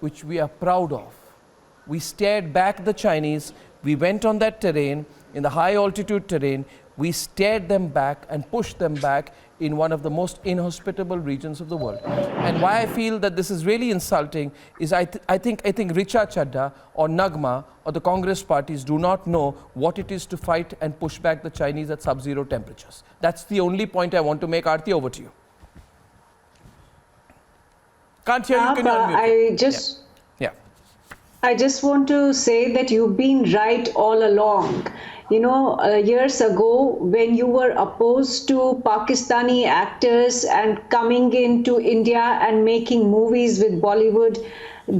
which we are proud of. We stared back the Chinese, we went on that terrain, in the high altitude terrain, we stared them back and pushed them back in one of the most inhospitable regions of the world. And why I feel that this is really insulting is I think Richa, Chadha or Nagma or the Congress parties do not know what it is to fight and push back the Chinese at sub-zero temperatures. That's the only point I want to make. Aarti, over to you. Can't hear you, can you unmute? I just want to say that you've been right all along. You know, years ago, when you were opposed to Pakistani actors and coming into India and making movies with Bollywood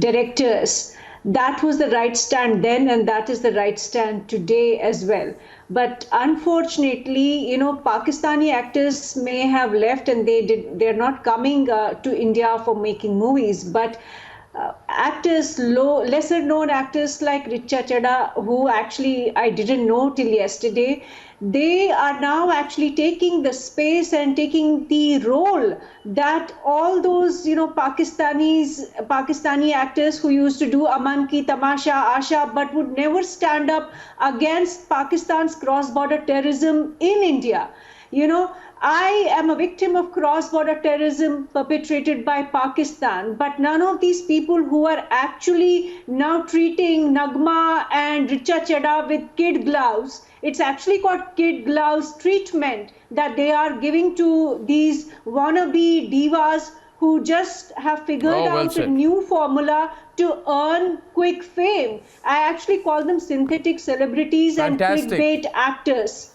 directors, that was the right stand then, and that is the right stand today as well. But unfortunately, you know, Pakistani actors may have left and they're not coming to India for making movies, but actors, lesser known actors like Richa, Chadha, who actually I didn't know till yesterday, they are now actually taking the space and taking the role that all those, you know, Pakistani actors who used to do Aman Ki Tamasha, Asha, but would never stand up against Pakistan's cross-border terrorism in India. You know, I am a victim of cross-border terrorism perpetrated by Pakistan, but none of these people who are actually now treating Nagma and Richa Chadha with kid gloves, it's actually called kid gloves treatment that they are giving to these wannabe divas who just have figured out a new formula to earn quick fame. I actually call them synthetic celebrities and clickbait actors.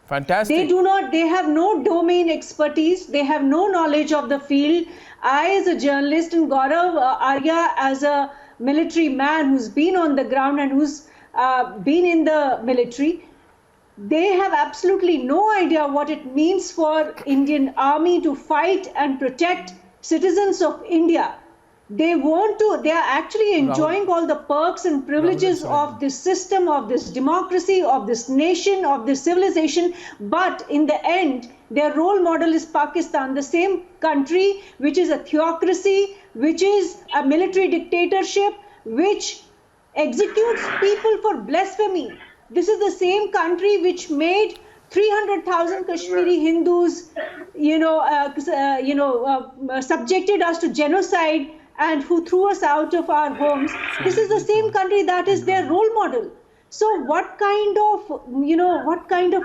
Fantastic. They have no domain expertise. They have no knowledge of the field. I, as a journalist, and Gaurav Arya, as a military man who's been on the ground and who's been in the military, they have absolutely no idea what it means for Indian Army to fight and protect citizens of India. They are actually enjoying all the perks and privileges of this system, of this democracy, of this nation, of this civilization. But in the end, their role model is Pakistan, the same country which is a theocracy, which is a military dictatorship, which executes people for blasphemy. This is the same country which made 300,000 Kashmiri Hindus, subjected us to genocide, and who threw us out of our homes. This is the same country that is their role model. So what kind of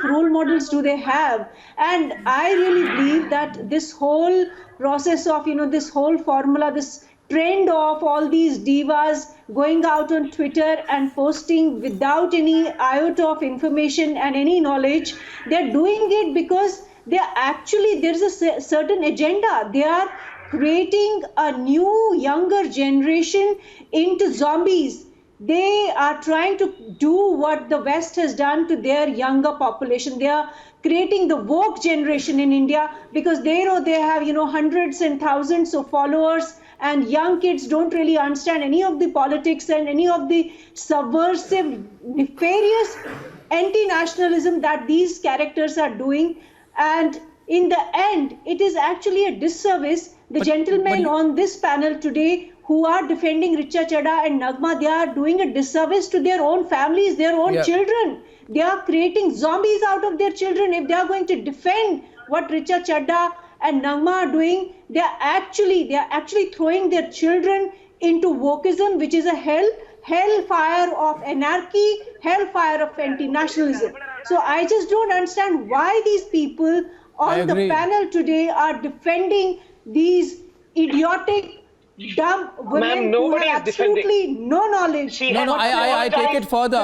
role models do they have? And I really believe that this whole process of, this whole formula, this trend of all these divas going out on Twitter and posting without any iota of information and any knowledge, they're doing it because there's a certain agenda. They are creating a new, younger generation into zombies. They are trying to do what the West has done to their younger population. They are creating the woke generation in India because they know they have, hundreds and thousands of followers, and young kids don't really understand any of the politics and any of the subversive, nefarious anti-nationalism that these characters are doing. And in the end, it is actually a disservice. The gentlemen on this panel today who are defending Richa, Chadha and Nagma, they are doing a disservice to their own families, their own children. They are creating zombies out of their children. If they are going to defend what Richa, Chadha and Nagma are doing, they are actually throwing their children into wokeism, which is a hellfire of anarchy, hellfire of anti-nationalism. So I just don't understand why these people on the panel today are defending these idiotic, dumb women who have absolutely no knowledge. I take it further.